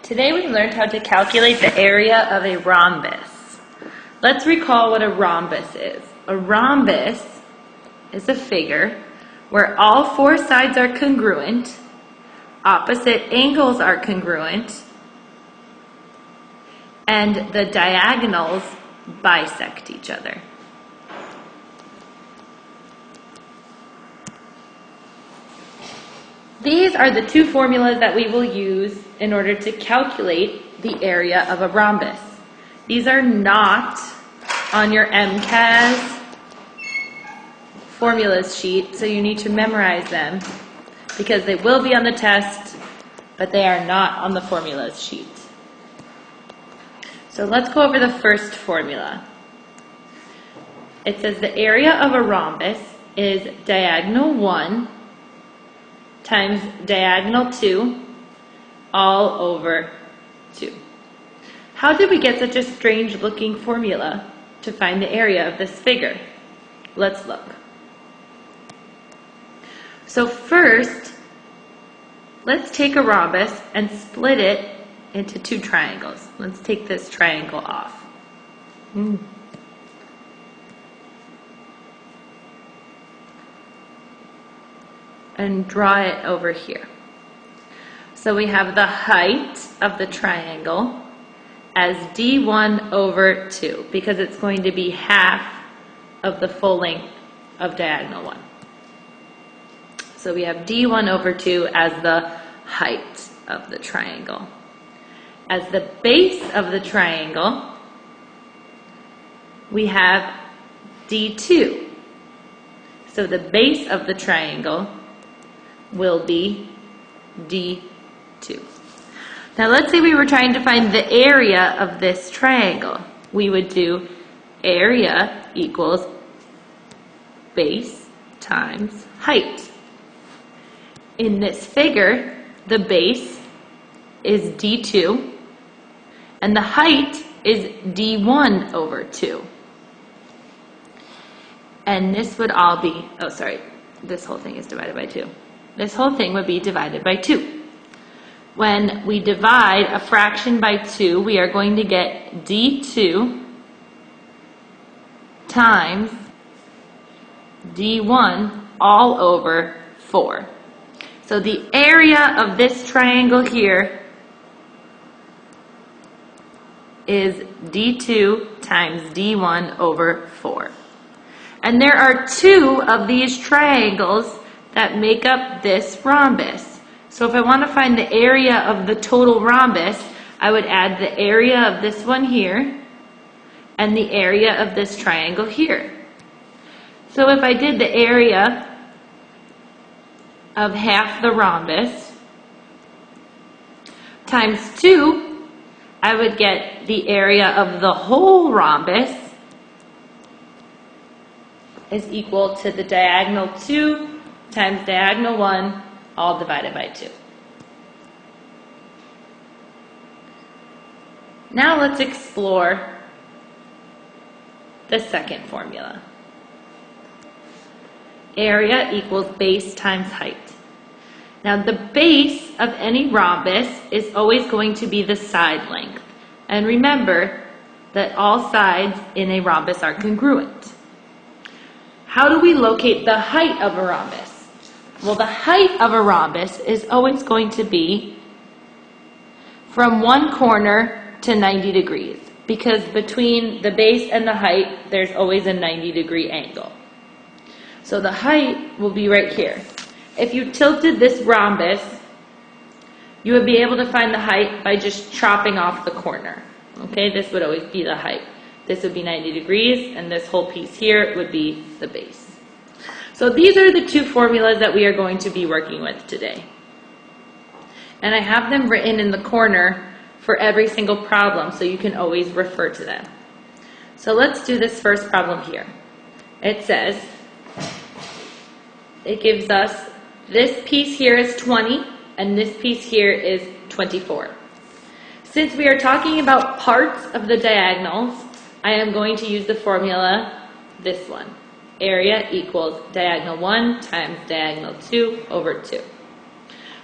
Today we learned how to calculate the area of a rhombus. Let's recall what a rhombus is. A rhombus is a figure where all four sides are congruent, opposite angles are congruent, and the diagonals bisect each other. These are the two formulas that we will use in order to calculate the area of a rhombus. These are not on your MCAS formulas sheet, so you need to memorize them because they will be on the test, but they are not on the formulas sheet. So let's go over the first formula. It says the area of a rhombus is diagonal 1 times diagonal 2 all over 2. How did we get such a strange looking formula to find the area of this figure? Let's look. So first, let's take a rhombus and split it into two triangles. Let's take this triangle off. And draw it over here. So we have the height of the triangle as d1 over 2 because it's going to be half of the full length of diagonal 1. So we have d1 over 2 as the height of the triangle. As the base of the triangle, we have d2. So the base of the triangle will be D2. Now let's say we were trying to find the area of this triangle. We would do area equals base times height. In this figure, the base is D2 and the height is D1 over 2. And this would all be, this whole thing is divided by 2. This whole thing would be divided by 2. When we divide a fraction by 2, we are going to get D2 times D1 all over 4. So the area of this triangle here is D2 times D1 over 4. And there are two of these triangles that make up this rhombus. So if I want to find the area of the total rhombus, I would add the area of this one here and the area of this triangle here. So if I did the area of half the rhombus times 2, I would get the area of the whole rhombus is equal to the diagonal 2 times diagonal 1, all divided by 2. Now let's explore the second formula. Area equals base times height. Now the base of any rhombus is always going to be the side length. And remember that all sides in a rhombus are congruent. How do we locate the height of a rhombus? Well, the height of a rhombus is always going to be from one corner to 90 degrees because between the base and the height, there's always a 90-degree angle. So the height will be right here. If you tilted this rhombus, you would be able to find the height by just chopping off the corner. Okay, this would always be the height. This would be 90 degrees, and this whole piece here would be the base. So these are the two formulas that we are going to be working with today. And I have them written in the corner for every single problem, so you can always refer to them. So let's do this first problem here. It says, it gives us this piece here is 20, and this piece here is 24. Since we are talking about parts of the diagonals, I am going to use the formula, this one. Area equals diagonal 1 times diagonal 2 over 2.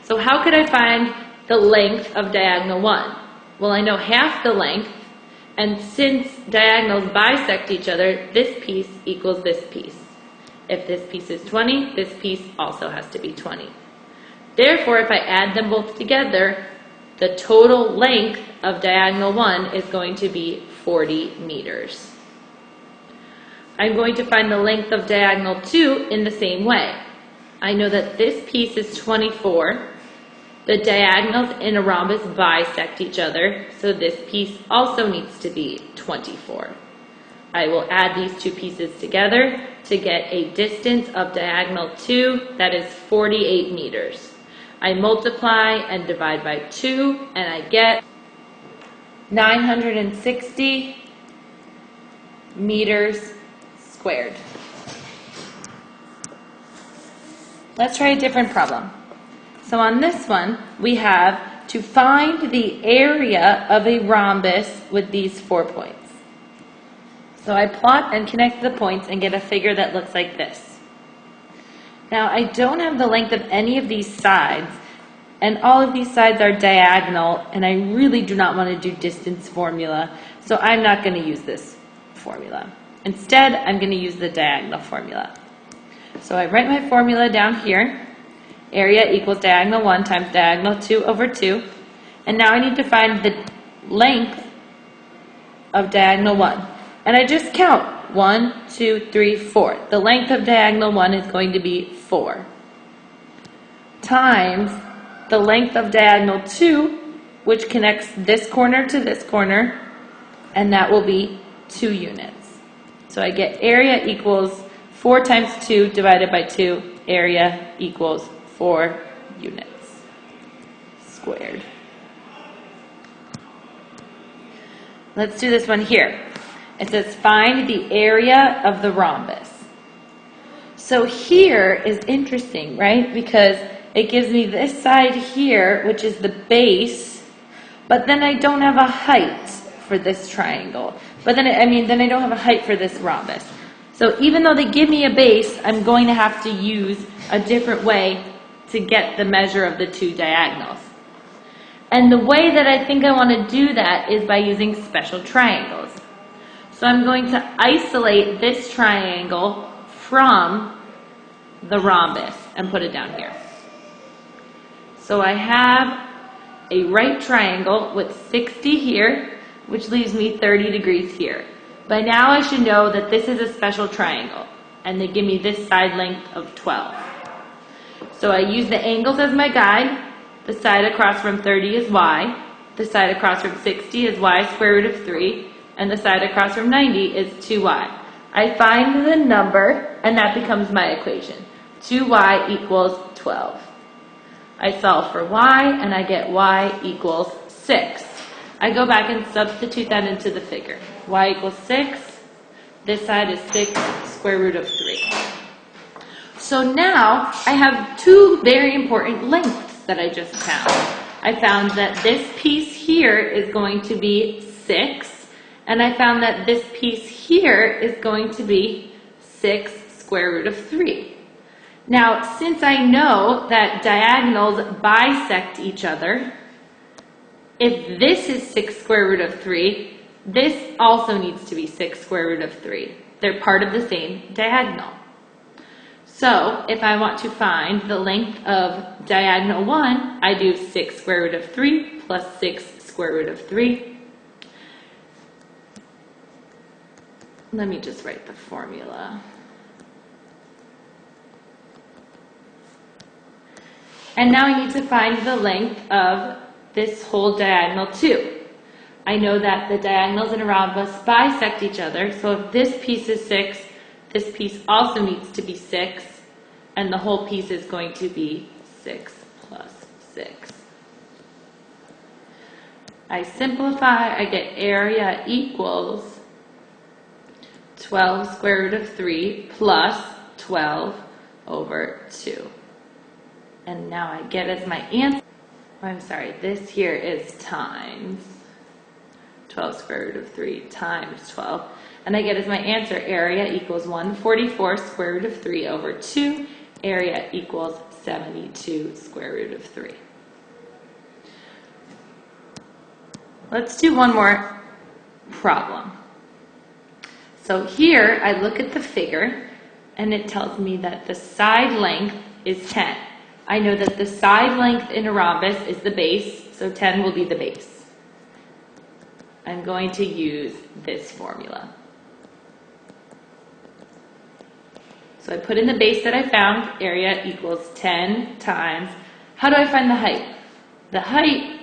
So how could I find the length of diagonal 1? Well, I know half the length, and since diagonals bisect each other, this piece equals this piece. If this piece is 20, this piece also has to be 20. Therefore, if I add them both together, the total length of diagonal 1 is going to be 40 meters. I'm going to find the length of diagonal 2 in the same way. I know that this piece is 24. The diagonals in a rhombus bisect each other, so this piece also needs to be 24. I will add these two pieces together to get a distance of diagonal 2 that is 48 meters. I multiply and divide by 2, and I get 960 meters squared. Let's try a different problem. So on this one, we have to find the area of a rhombus with these 4 points. So I plot and connect the points and get a figure that looks like this. Now I don't have the length of any of these sides, and all of these sides are diagonal, and I really do not want to do distance formula, so I'm not going to use this formula. Instead, I'm going to use the diagonal formula. So I write my formula down here. Area equals diagonal 1 times diagonal 2 over 2. And now I need to find the length of diagonal 1. And I just count 1, 2, 3, 4. The length of diagonal 1 is going to be 4. Times the length of diagonal 2, which connects this corner to this corner, and that will be 2 units. So I get area equals 4 times 2 divided by 2. Area equals 4 units squared. Let's do this one here. It says find the area of the rhombus. So here is interesting, right? Because it gives me this side here, which is the base, but then I don't have a height for this triangle. But then, then I don't have a height for this rhombus. So even though they give me a base, I'm going to have to use a different way to get the measure of the two diagonals. And the way that I think I want to do that is by using special triangles. So I'm going to isolate this triangle from the rhombus and put it down here. So I have a right triangle with 60 here, which leaves me 30 degrees here. By now I should know that this is a special triangle, and they give me this side length of 12. So I use the angles as my guide. The side across from 30 is y, the side across from 60 is y square root of 3, and the side across from 90 is 2y. I find the number, and that becomes my equation. 2y equals 12. I solve for y, and I get y equals 6. I go back and substitute that into the figure. Y equals 6. This side is 6 square root of 3. So now I have two very important lengths that I just found. I found that this piece here is going to be 6, and I found that this piece here is going to be 6 square root of 3. Now, since I know that diagonals bisect each other, if this is 6 square root of 3, this also needs to be 6 square root of 3. They're part of the same diagonal. So, if I want to find the length of diagonal 1, I do 6 square root of 3 plus 6 square root of 3. Let me just write the formula. And now I need to find the length of this whole diagonal 2. I know that the diagonals in a rhombus bisect each other, so if this piece is 6, this piece also needs to be 6, and the whole piece is going to be 6 plus 6. I simplify, I get area equals 12 square root of 3 plus 12 over 2. And now I get as my answer, this here is times 12 square root of 3 times 12. And I get as my answer, area equals 144 square root of 3 over 2. Area equals 72 square root of 3. Let's do one more problem. So here I look at the figure and it tells me that the side length is 10. I know that the side length in a rhombus is the base, so 10 will be the base. I'm going to use this formula. So I put in the base that I found, area equals 10 times, how do I find the height? The height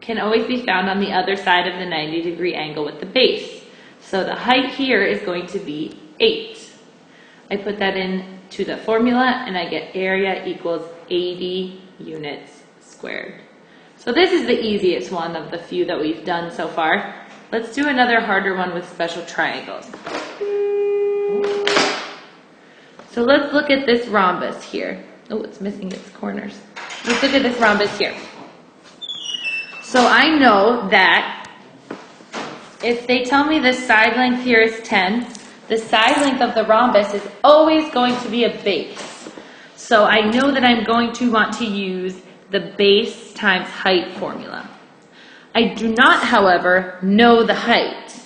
can always be found on the other side of the 90-degree angle with the base. So the height here is going to be 8. I put that into the formula and I get area equals 80 units squared. So this is the easiest one of the few that we've done so far. Let's do another harder one with special triangles. So let's look at this rhombus here. Oh, it's missing its corners. Let's look at this rhombus here. So I know that if they tell me the side length here is 10, the side length of the rhombus is always going to be a base. So I know that I'm going to want to use the base times height formula. I do not, however, know the height.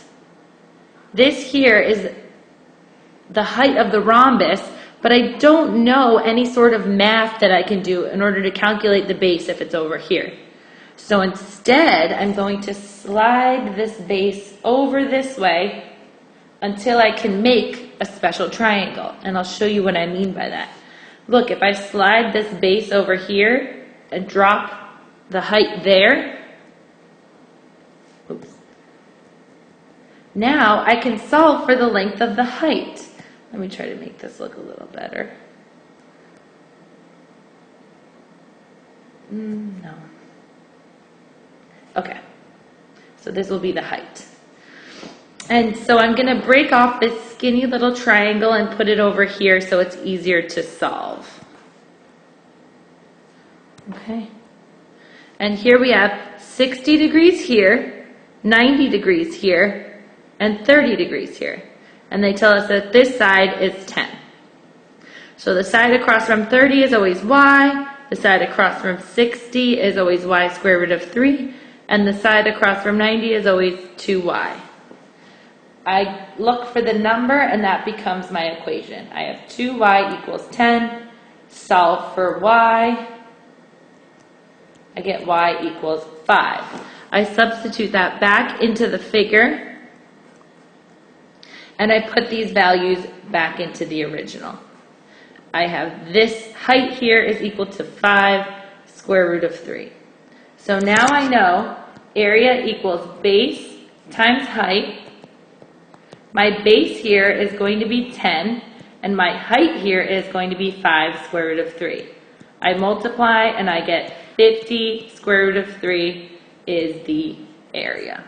This here is the height of the rhombus, but I don't know any sort of math that I can do in order to calculate the base if it's over here. So instead, I'm going to slide this base over this way until I can make a special triangle. And I'll show you what I mean by that. Look, if I slide this base over here and drop the height there, oops. Now I can solve for the length of the height. Let me try to make this look a little better. No. Okay, so this will be the height. And so I'm going to break off this skinny little triangle and put it over here so it's easier to solve. Okay. And here we have 60 degrees here, 90 degrees here, and 30 degrees here. And they tell us that this side is 10. So the side across from 30 is always y, the side across from 60 is always y square root of 3, and the side across from 90 is always 2y. I look for the number and that becomes my equation. I have 2y equals 10, solve for y, I get y equals 5. I substitute that back into the figure and I put these values back into the original. I have this height here is equal to 5 square root of 3. So now I know area equals base times height. My base here is going to be 10, and my height here is going to be 5 square root of 3. I multiply, and I get 50 square root of 3 is the area.